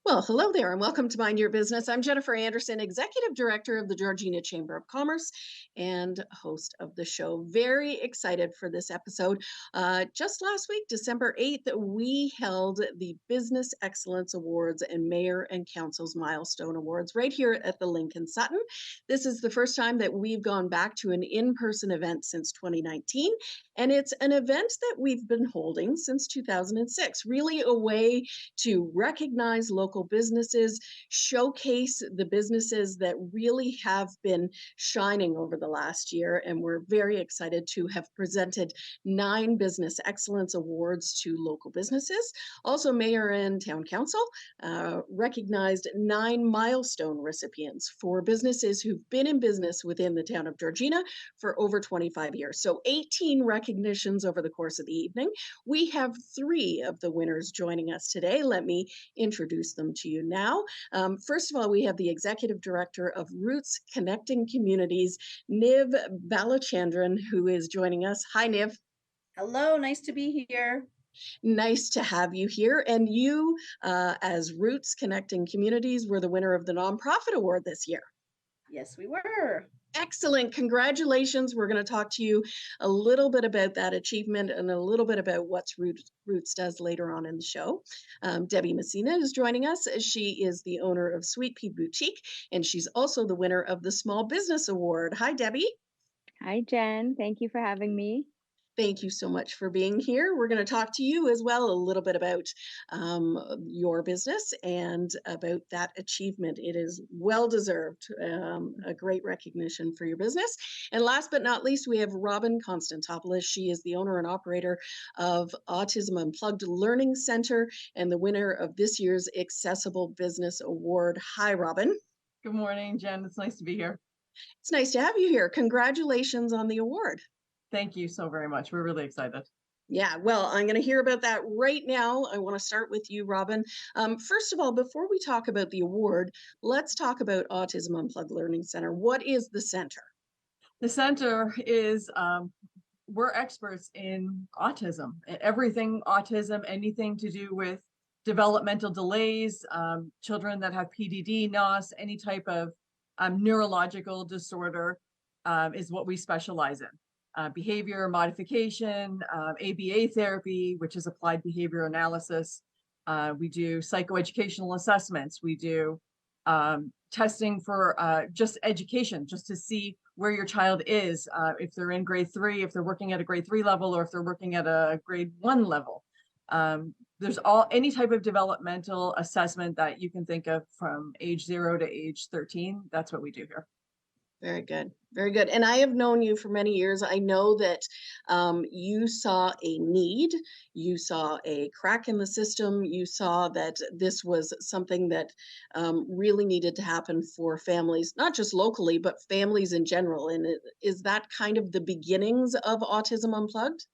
Well, hello there, and welcome to Mind Your Business. I'm Jennifer Anderson, Executive Director of the Georgina Chamber of Commerce and host of the show. Very excited for this episode. Just last week, December 8th, we held the Business Excellence Awards and Mayor and Council's Milestone Awards right here at the Lincoln Sutton. This is the first time that we've gone back to an in-person event since 2019, and it's an event that we've been holding since 2006, really a way to recognize local businesses, showcase the businesses that really have been shining over the last year. And we're very excited to have presented 9 Business Excellence Awards to local businesses. Also, Mayor and Town Council recognized 9 milestone recipients for businesses who've been in business within the town of Georgina for over 25 years. So 18 recognitions over the course of the evening. We have 3 of the winners joining us today. Let me introduce them to you now. First of all, we have the Executive Director of Roots Connecting Communities, Niv Balachandran, who is joining us. Hi, Niv. Hello, nice to be here. Nice to have you here. And you, as Roots Connecting Communities, were the winner of the Nonprofit Award this year. Yes, we were. Excellent. Congratulations. We're going to talk to you a little bit about that achievement and a little bit about what Roots does later on in the show. Debbie Messina is joining us. She is the owner of Sweet Pea Boutique, and she's also the winner of the Small Business Award. Hi, Debbie. Hi, Jen. Thank you for having me. Thank you so much for being here. We're going to talk to you as well a little bit about your business and about that achievement. It is well deserved, a great recognition for your business. And last but not least, we have Robin Constantopoulos. She is the owner and operator of Autism Unplugged Learning Center and the winner of this year's Accessible Business Award. Hi, Robin. Good morning, Jen. It's nice to be here. It's nice to have you here. Congratulations on the award. Thank you so very much. We're really excited. Yeah, well, I'm going to hear about that right now. I want to start with you, Robin. First of all, before we talk about the award, let's talk about Autism Unplugged Learning Center. What is the center? The center is, we're experts in autism, everything autism, anything to do with developmental delays, children that have PDD, NOS, any type of neurological disorder is what we specialize in. Behavior modification, ABA therapy, which is applied behavior analysis. We do psychoeducational assessments. We do testing for just education, just to see where your child is, if they're in grade 3, if they're working at a grade 3 level, or if they're working at a grade 1 level. There's any type of developmental assessment that you can think of from age 0 to age 13. That's what we do here. Very good. Very good. And I have known you for many years. I know that you saw a need, you saw a crack in the system, you saw that this was something that really needed to happen for families, not just locally, but families in general. And is that kind of the beginnings of Autism Unplugged?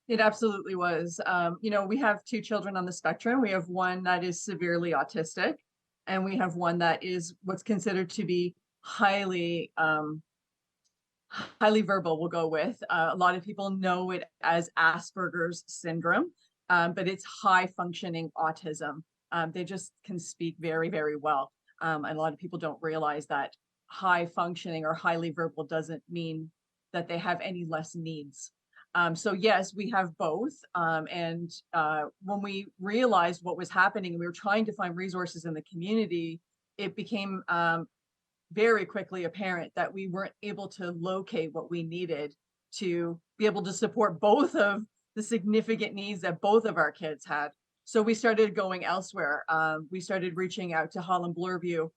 It absolutely was. We have 2 children on the spectrum. We have one that is severely autistic, and we have one that is what's considered to be highly verbal. We'll go with a lot of people know it as Asperger's syndrome, but it's high functioning autism. They just can speak very, very well, and a lot of people don't realize that high functioning or highly verbal doesn't mean that they have any less needs. So yes, we have both, and when we realized what was happening, we were trying to find resources in the community. It became very quickly apparent that we weren't able to locate what we needed to be able to support both of the significant needs that both of our kids had. So we started going elsewhere. We started reaching out to Holland Bloorview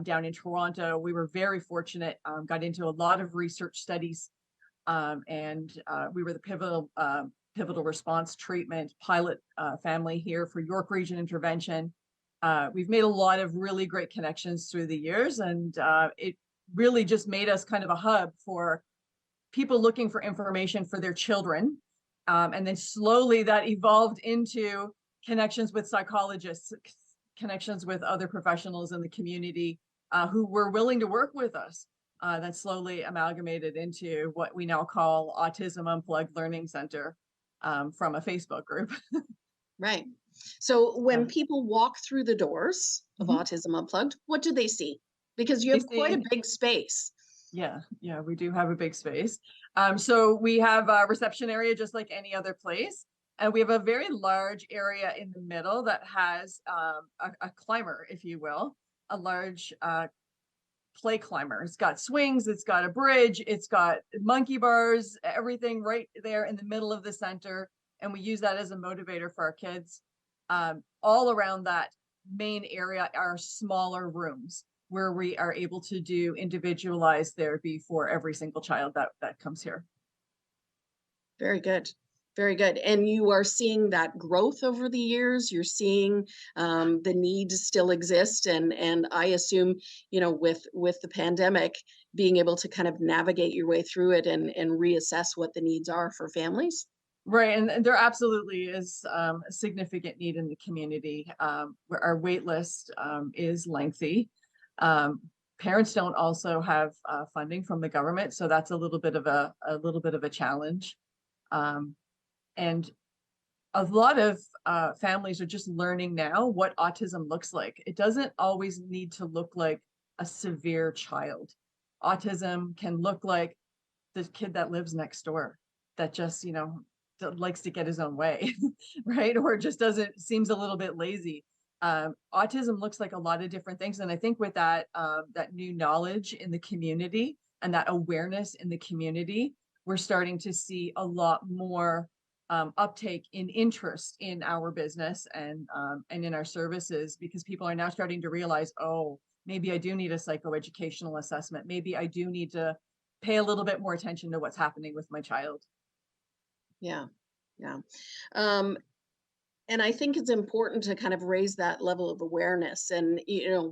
down in Toronto. We were very fortunate, got into a lot of research studies, and we were the pivotal response treatment pilot family here for York Region Intervention. We've made a lot of really great connections through the years, and it really just made us kind of a hub for people looking for information for their children. And then slowly that evolved into connections with psychologists, connections with other professionals in the community who were willing to work with us. That slowly amalgamated into what we now call Autism Unplugged Learning Center from a Facebook group. Right. So when Yeah. people walk through the doors of Mhm. Autism Unplugged, what do they see? Because you They have quite a see, big space. yeah, we do have a big space. So we have a reception area just like any other place. And we have a very large area in the middle that has a climber, if you will, a large play climber. It's got swings, it's got a bridge, it's got monkey bars, everything right there in the middle of the center. And we use that as a motivator for our kids. All around that main area are smaller rooms where we are able to do individualized therapy for every single child that comes here. Very good. Very good. And you are seeing that growth over the years. You're seeing the need still exist, and I assume, with the pandemic, being able to kind of navigate your way through it and reassess what the needs are for families. Right, and there absolutely is a significant need in the community where our wait list is lengthy. Um, Parents don't also have funding from the government, so that's a little bit of a challenge. Um, and a lot of families are just learning now what autism looks like. It doesn't always need to look like a severe child. Autism can look like the kid that lives next door that just, likes to get his own way, right? Or just doesn't, seems a little bit lazy. Autism looks like a lot of different things. And I think with that new knowledge in the community and that awareness in the community, we're starting to see a lot more uptake in interest in our business and in our services, because people are now starting to realize, oh, maybe I do need a psychoeducational assessment. Maybe I do need to pay a little bit more attention to what's happening with my child. Yeah. Yeah. Um, and I think it's important to kind of raise that level of awareness. And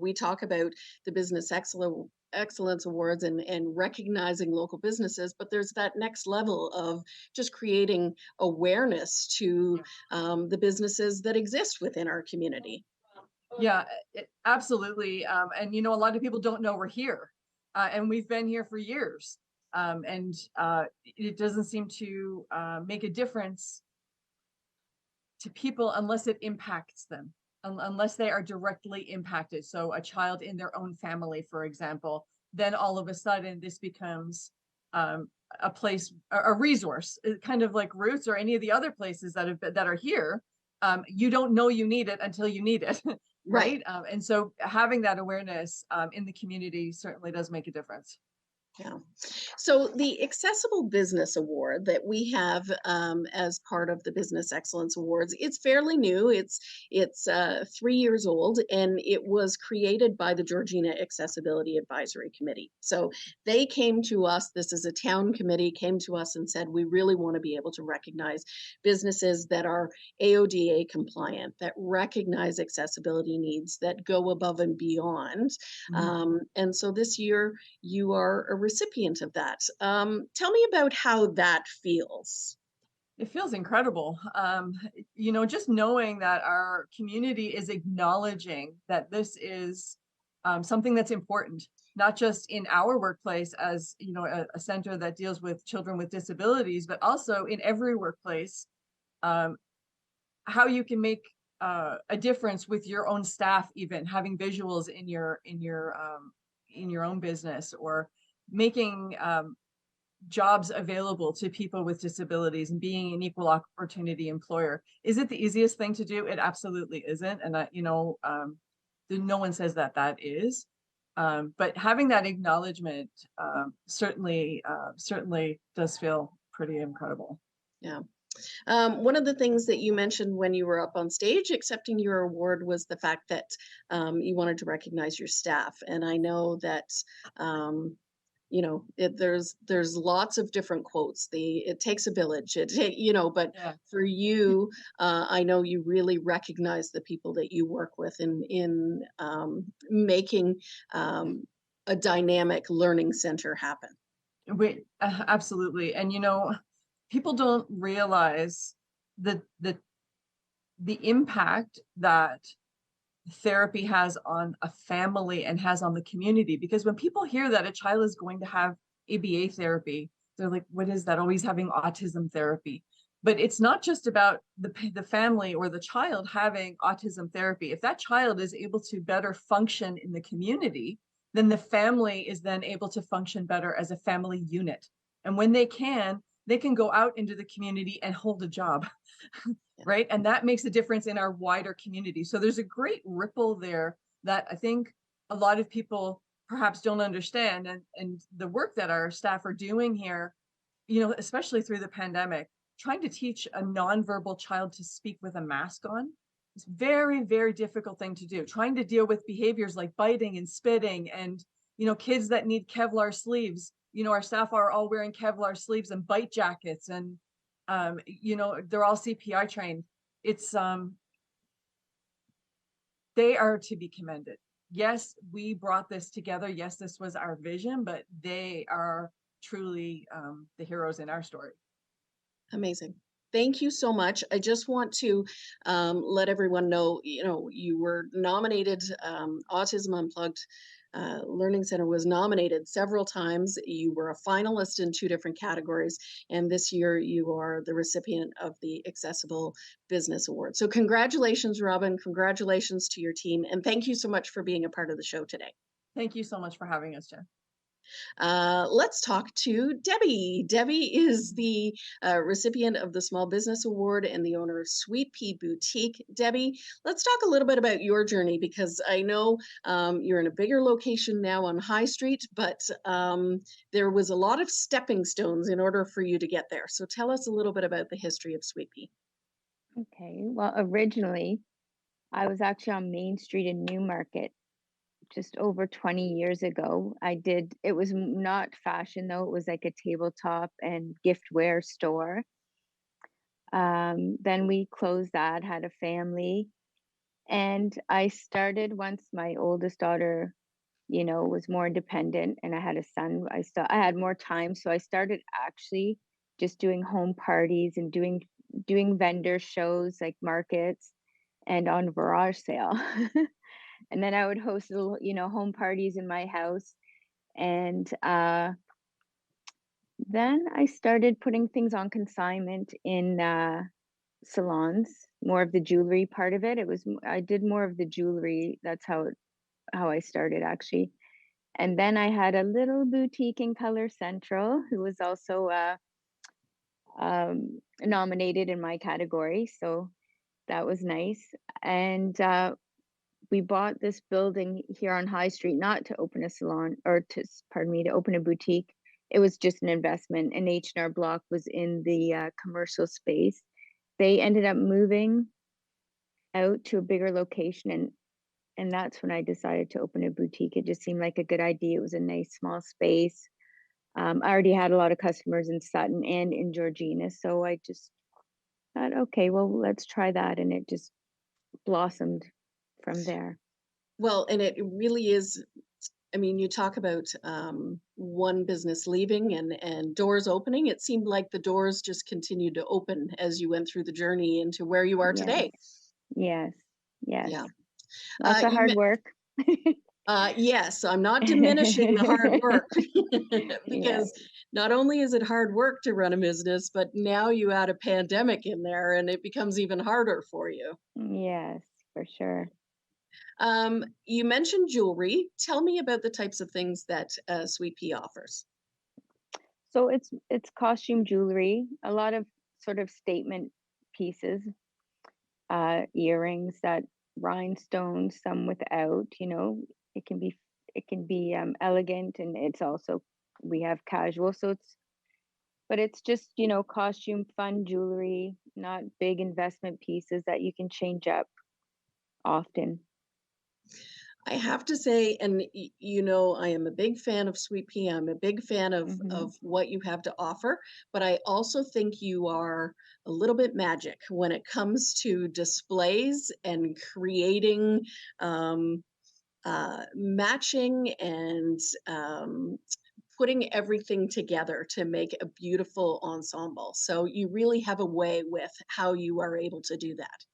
we talk about the Excellence Awards and recognizing local businesses, but there's that next level of just creating awareness to the businesses that exist within our community. Yeah, absolutely. And a lot of people don't know we're here, and we've been here for years. And it doesn't seem to make a difference to people unless it impacts them, unless they are directly impacted. So a child in their own family, for example, then all of a sudden this becomes a place, a resource, kind of like Roots or any of the other places that are here. You don't know you need it until you need it, Right. right? And so having that awareness in the community certainly does make a difference. Yeah. So the Accessible Business Award that we have as part of the Business Excellence Awards, it's fairly new. It's 3 years old, and it was created by the Georgina Accessibility Advisory Committee. So they came to us. This is a town committee. Came to us and said, we really want to be able to recognize businesses that are AODA compliant, that recognize accessibility needs, that go above and beyond. And so this year you are a recipient of that. Tell me about how that feels. It feels incredible. Just knowing that our community is acknowledging that this is something that's important, not just in our workplace as, a center that deals with children with disabilities, but also in every workplace, um, how you can make a difference with your own staff, even having visuals in your own business, or making jobs available to people with disabilities and being an equal opportunity employer. Is it the easiest thing to do? It absolutely isn't. And no one says that is. But having that acknowledgement certainly does feel pretty incredible. Yeah. One of the things that you mentioned when you were up on stage accepting your award was the fact that you wanted to recognize your staff. And I know that there's lots of different quotes. It takes a village. But Yeah. for you, I know you really recognize the people that you work with in making a dynamic learning center happen. Absolutely. And people don't realize the impact that therapy has on a family and has on the community. Because when people hear that a child is going to have ABA therapy, they're like, what is that? Always having autism therapy. But it's not just about the family or the child having autism therapy. If that child is able to better function in the community, then the family is then able to function better as a family unit. And when they can go out into the community and hold a job, Yeah. right? And that makes a difference in our wider community. So there's a great ripple there that I think a lot of people perhaps don't understand. And the work that our staff are doing here, especially through the pandemic, trying to teach a nonverbal child to speak with a mask on is very, very difficult thing to do. Trying to deal with behaviors like biting and spitting and, kids that need Kevlar sleeves. Our staff are all wearing Kevlar sleeves and bite jackets and, they're all CPI trained. It's, they are to be commended. Yes, we brought this together. Yes, this was our vision, but they are truly the heroes in our story. Amazing. Thank you so much. I just want to let everyone know, you were nominated, Autism Unplugged Learning Center was nominated several times. You were a finalist in 2 different categories, and this year you are the recipient of the Accessible Business Award. So congratulations, Robin. Congratulations to your team, and thank you so much for being a part of the show today. Thank you so much for having us, Jen. Let's talk to Debbie. Debbie is the recipient of the Small Business Award and the owner of Sweet Pea Boutique. Debbie, let's talk a little bit about your journey, because I know you're in a bigger location now on High Street, but there was a lot of stepping stones in order for you to get there. So tell us a little bit about the history of Sweet Pea. Okay. Well, originally, I was actually on Main Street in Newmarket just over 20 years ago. It was not fashion though, it was like a tabletop and giftware store. Then we closed that, had a family, and I started once my oldest daughter, was more independent and I had a son. I had more time, so I started actually just doing home parties and doing vendor shows like markets and on garage sale. And then I would host little, home parties in my house. And then I started putting things on consignment in salons, more of the jewelry part of it. I did more of the jewelry. That's how I started actually. And then I had a little boutique in Color Central who was also nominated in my category. So that was nice. And we bought this building here on High Street, not to open a salon or to open a boutique. It was just an investment. And H&R Block was in the commercial space. They ended up moving out to a bigger location, and that's when I decided to open a boutique. It just seemed like a good idea. It was a nice small space. I already had a lot of customers in Sutton and in Georgina, so I just thought, okay, well, let's try that, and it just blossomed from there. Well, and it really is. I mean, you talk about one business leaving and doors opening. It seemed like the doors just continued to open as you went through the journey into where you are Yes, today. yes, yes. Yeah. Lots of You hard work. yes, I'm not diminishing the hard work Yes, because not only is it hard work to run a business, but now you add a pandemic in there and it becomes even harder for you. yes, for sure. You mentioned jewelry. Tell me about the types of things that Sweet Pea offers. So it's costume jewelry, a lot of sort of statement pieces, earrings, that rhinestones, some without, it can be elegant, and it's also, we have casual, so it's just, costume fun jewelry, not big investment pieces that you can change up often. I have to say, and I am a big fan of Sweet Pea. I'm a big fan Hmm. of what you have to offer, but I also think you are a little bit magic when it comes to displays and creating matching and putting everything together to make a beautiful ensemble. So you really have a way with how you are able to do that.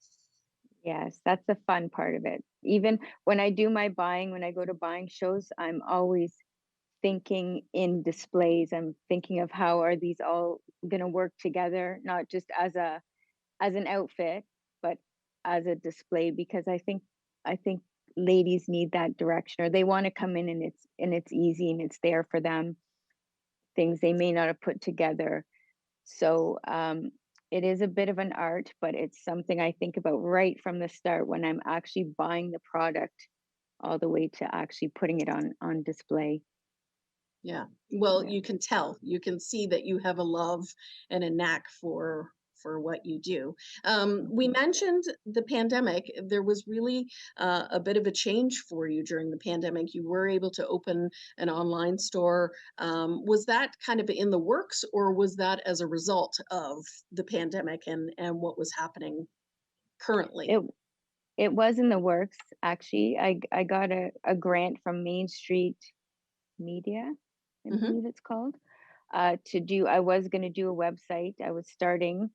Yes, that's the fun part of it. Even when I do my buying, when I go to buying shows, I'm always thinking in displays. I'm thinking of how are these all going to work together, not just as an outfit, but as a display, because I think ladies need that direction, or they want to come in and it's easy and it's there for them, things they may not have put together. So it is a bit of an art, but it's something I think about right from the start when I'm actually buying the product all the way to actually putting it on display. Yeah. Well, Yeah. you can tell, you can see that you have a love and a knack for what you do. We Mhm. mentioned the pandemic. There was really a bit of a change for you during the pandemic. You were able to open an online store. Was that kind of in the works, or was that as a result of the pandemic and what was happening currently? It it was in the works actually. I got a grant from Main Street Media, I Hmm. believe it's called, to do. I was going to do a website. I was starting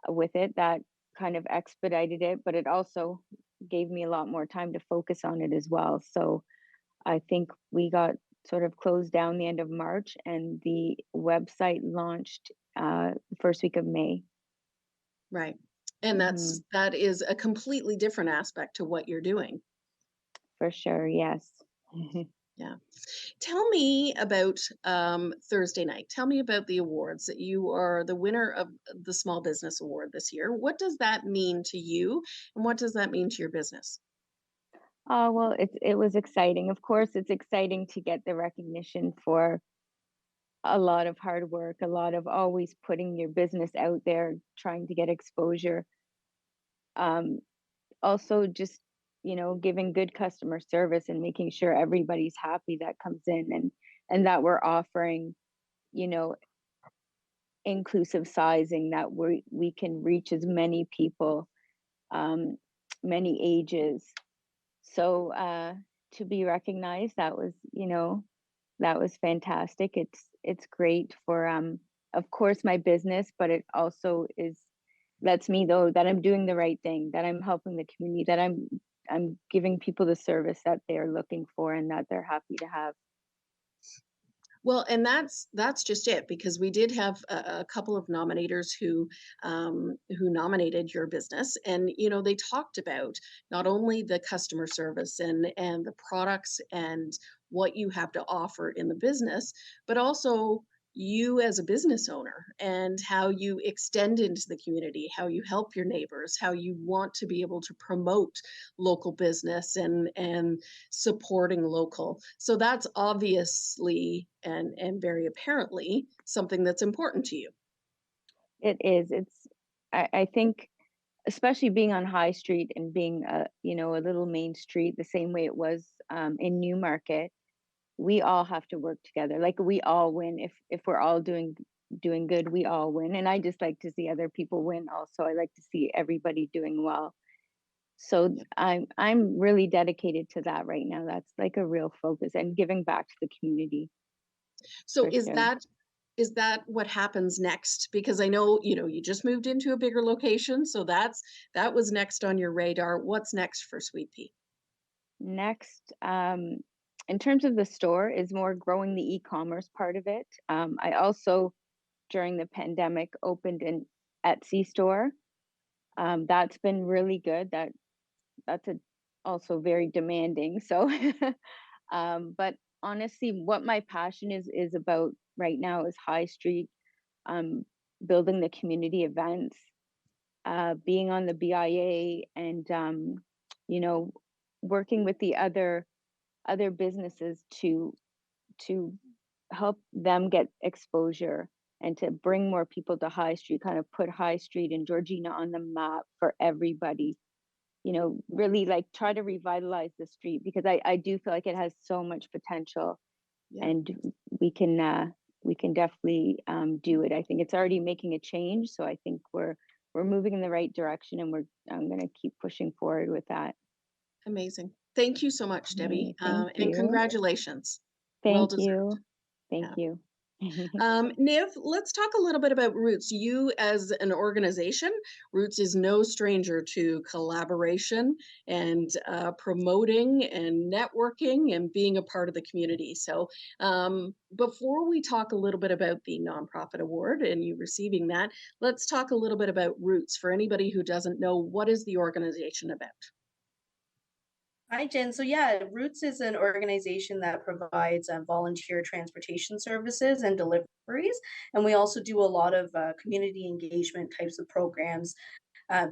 with it. That kind of expedited it, but it also gave me a lot more time to focus on it as well. So I think we got sort of closed down the end of March, and the website launched the first week of May. Right. And Hmm. that is a completely different aspect to what you're doing. For sure, yes. Yeah. Tell me about Thursday night. Tell me about the awards. You are the winner of the Small Business Award this year. What does that mean to you, and what does that mean to your business? Oh, well, it was exciting. Of course, it's exciting to get the recognition for a lot of hard work, a lot of always putting your business out there, trying to get exposure. Um, Also, just giving good customer service and making sure everybody's happy that comes in, and that we're offering, you know, inclusive sizing, that we can reach as many people, um, many ages. So to be recognized, that was fantastic. It's great for of course my business, but it also is lets me know that I'm doing the right thing, that I'm helping the community, that I'm giving people the service that they're looking for and that they're happy to have. Well, and that's just it, because we did have a couple of nominators who nominated your business, and they talked about not only the customer service and the products and what you have to offer in the business, but also you as a business owner and how you extend into the community, how you help your neighbors, how you want to be able to promote local business and supporting local. So that's obviously and very apparently something that's important to you. It is. I think, especially being on High Street and being a little main street, the same way it was in Newmarket, we all have to work together. Like we all win. If we're all doing good, we all win. And I just like to see other people win also. I like to see everybody doing well. So Yeah. I'm really dedicated to that right now. That's like a real focus, and giving back to the community So for sure. is that what happens next? Because I know, you just moved into a bigger location, so that was next on your radar. What's next for Sweet Pea? Next, in terms of the store, is more growing the e-commerce part of it. I also, during the pandemic, opened an Etsy store. That's been really good. That's also very demanding. So, but honestly, what my passion is about right now is High Street, um, building the community events, being on the BIA, and you know, working with the other businesses to help them get exposure and to bring more people to High Street, kind of put High Street and Georgina on the map for everybody. Really like try to revitalize the street, because I do feel like it has so much potential, Yeah. and we can definitely do it. I think it's already making a change, so I think we're moving in the right direction, and I'm going to keep pushing forward with that. Amazing. Thank you so much, Hey, Debbie. thank And you. congratulations. Well Thank deserved. you. Thank Yeah. you. Niv, let's talk a little bit about Roots. You, as an organization, Roots is no stranger to collaboration and promoting and networking and being a part of the community. So, before we talk a little bit about the nonprofit award and you receiving that, let's talk a little bit about Roots. For anybody who doesn't know, what is the organization about? Hi, Jen. So yeah, Roots is an organization that provides volunteer transportation services and deliveries, and we also do a lot of community engagement types of programs,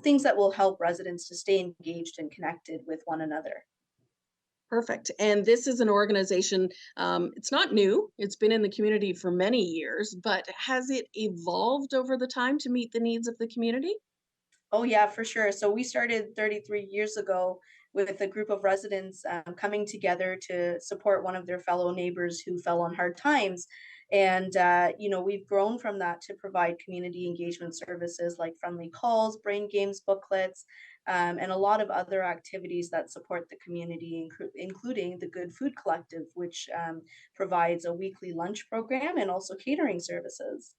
things that will help residents to stay engaged and connected with one another. Perfect. And this is an organization, it's not new, it's been in the community for many years, but has it evolved over the time to meet the needs of the community? Oh yeah, for sure. So we started 33 years ago with a group of residents coming together to support one of their fellow neighbors who fell on hard times. And we've grown from that to provide community engagement services like friendly calls, brain games, booklets, and a lot of other activities that support the community, including the Good Food Collective, which provides a weekly lunch program and also catering services.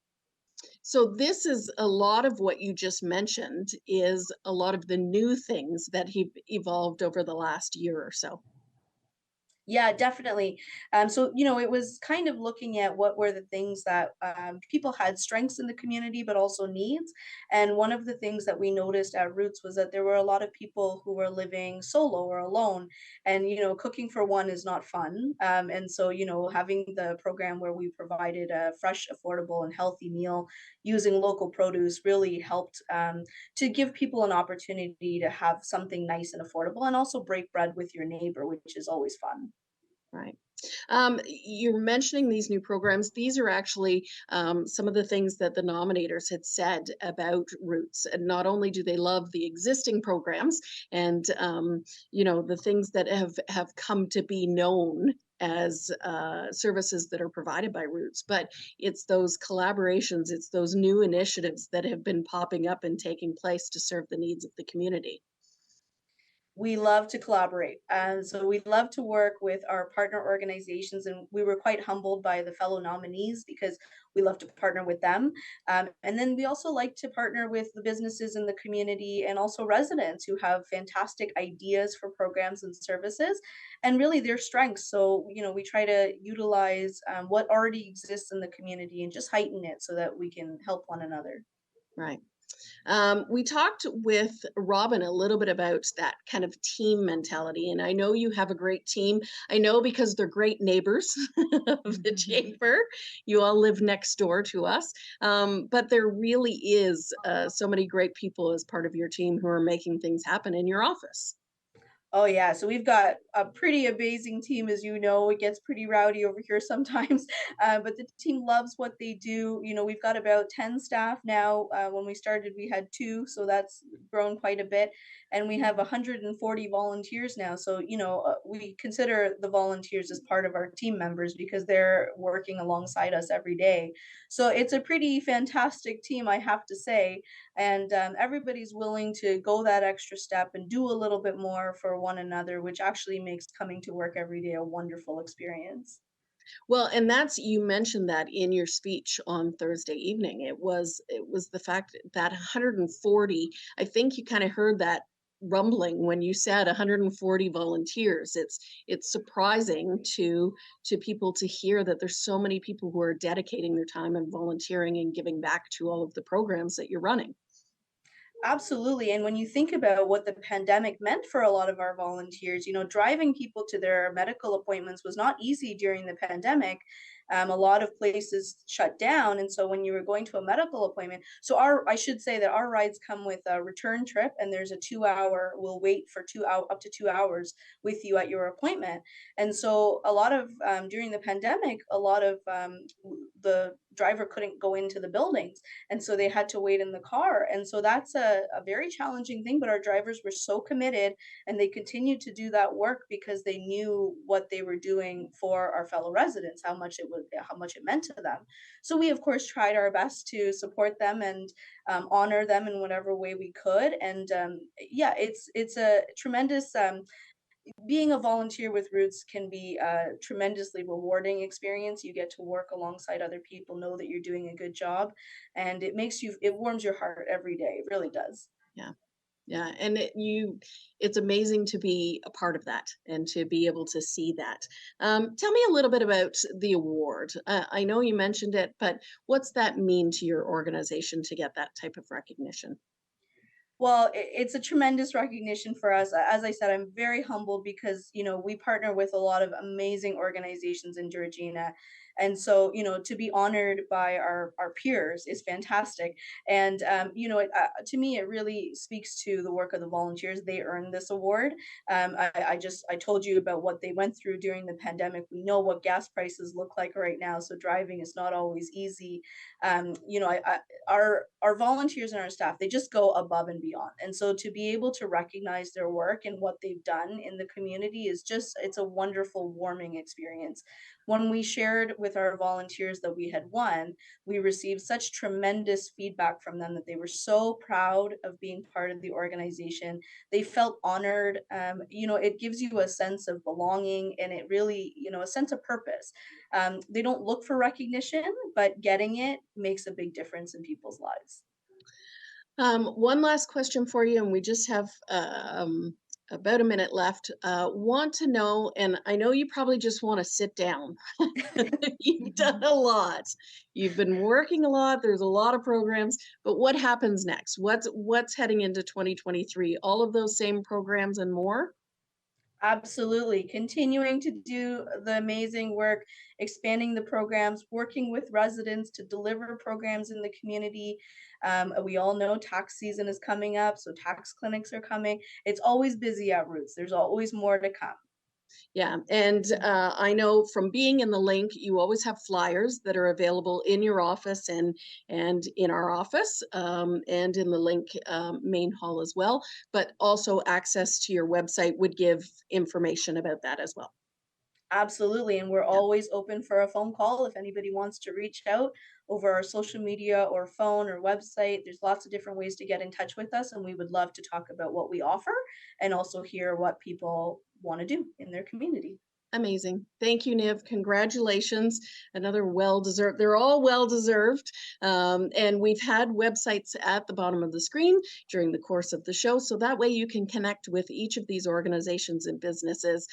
So this is a lot of what you just mentioned is a lot of the new things that have evolved over the last year or so. Yeah, definitely. It was kind of looking at what were the things that people had strengths in the community, but also needs. And one of the things that we noticed at Roots was that there were a lot of people who were living solo or alone. And, cooking for one is not fun. Having the program where we provided a fresh, affordable, and healthy meal using local produce really helped to give people an opportunity to have something nice and affordable and also break bread with your neighbor, which is always fun. Right. You're mentioning these new programs. These are actually some of the things that the nominators had said about Roots. And not only do they love the existing programs and the things that have come to be known as services that are provided by Roots, but it's those collaborations, it's those new initiatives that have been popping up and taking place to serve the needs of the community. We love to collaborate. So we love to work with our partner organizations, and we were quite humbled by the fellow nominees because we love to partner with them. And then we also like to partner with the businesses in the community and also residents who have fantastic ideas for programs and services and really their strengths. So, we try to utilize what already exists in the community and just heighten it so that we can help one another. Right. We talked with Robin a little bit about that kind of team mentality, and I know you have a great team. I know because they're great neighbors of the chamber. You all live next door to us, but there really is so many great people as part of your team who are making things happen in your office. Oh yeah, so we've got a pretty amazing team, as you know. It gets pretty rowdy over here sometimes, but the team loves what they do. We've got about 10 staff now. When we started, we had two, so that's grown quite a bit, and we have 140 volunteers now. So we consider the volunteers as part of our team members because they're working alongside us every day. So it's a pretty fantastic team, I have to say, and everybody's willing to go that extra step and do a little bit more for one another, which actually makes coming to work every day a wonderful experience. Well, and that's you mentioned that in your speech on Thursday evening. It was the fact that 140, I think you kind of heard that rumbling when you said 140 volunteers. It's surprising to people to hear that there's so many people who are dedicating their time and volunteering and giving back to all of the programs that you're running. Absolutely. And when you think about what the pandemic meant for a lot of our volunteers, driving people to their medical appointments was not easy during the pandemic. A lot of places shut down. And so when you were going to a medical appointment, I should say that our rides come with a return trip and there's a 2 hour, we'll wait for 2 hour, up to 2 hours with you at your appointment. And so a lot of, during the pandemic, a lot of the driver couldn't go into the buildings and so they had to wait in the car, and so that's a very challenging thing, but our drivers were so committed and they continued to do that work because they knew what they were doing for our fellow residents, how much it meant to them. So we of course tried our best to support them and honor them in whatever way we could, and yeah, it's a tremendous being a volunteer with Roots can be a tremendously rewarding experience. You get to work alongside other people, know that you're doing a good job, and it warms your heart every day. It really does. Yeah. Yeah, and it's amazing to be a part of that and to be able to see that. Tell me a little bit about the award. I know you mentioned it, but what's that mean to your organization to get that type of recognition? Well, it's a tremendous recognition for us. As I said, I'm very humbled because, we partner with a lot of amazing organizations in Georgina. And so, to be honored by our peers is fantastic. And, to me, it really speaks to the work of the volunteers. They earned this award. I told you about what they went through during the pandemic. We know what gas prices look like right now. So driving is not always easy. Our volunteers and our staff, they just go above and beyond, and so to be able to recognize their work and what they've done in the community it's a wonderful, warming experience. When we shared with our volunteers that we had won, we received such tremendous feedback from them that they were so proud of being part of the organization. They felt honored. It gives you a sense of belonging, and it really, a sense of purpose. They don't look for recognition, but getting it makes a big difference in people's lives. One last question for you, and we just have about a minute left. Want to know, and I know you probably just want to sit down. You've done a lot. You've been working a lot. There's a lot of programs, but what happens next? What's heading into 2023? All of those same programs and more? Absolutely. Continuing to do the amazing work, expanding the programs, working with residents to deliver programs in the community. We all know tax season is coming up, so tax clinics are coming. It's always busy at Roots. There's always more to come. Yeah, and I know from being in the link, you always have flyers that are available in your office and in our office, and in the link main hall as well. But also access to your website would give information about that as well. Absolutely. And we're Yeah, always open for a phone call if anybody wants to reach out over our social media or phone or website. There's lots of different ways to get in touch with us, and we would love to talk about what we offer and also hear what people want to do in their community. amazing. Thank you, Niv. Congratulations. Another well-deserved. They're all well-deserved. And we've had websites at the bottom of the screen during the course of the show, so that way you can connect with each of these organizations and businesses.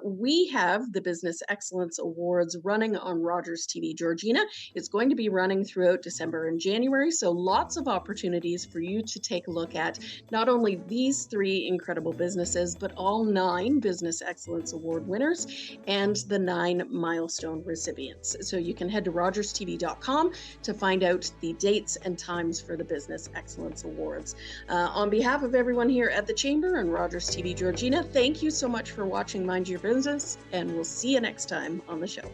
We have the Business Excellence Awards running on Rogers TV Georgina. It's going to be running throughout December and January, so lots of opportunities for you to take a look at not only these three incredible businesses, but all 9 Business Excellence Award winners and the 9 milestone recipients. So you can head to rogerstv.com to find out the dates and times for the Business Excellence Awards. On behalf of everyone here at the Chamber and Rogers TV Georgina, thank you so much for watching Mind Your Business, and we'll see you next time on the show.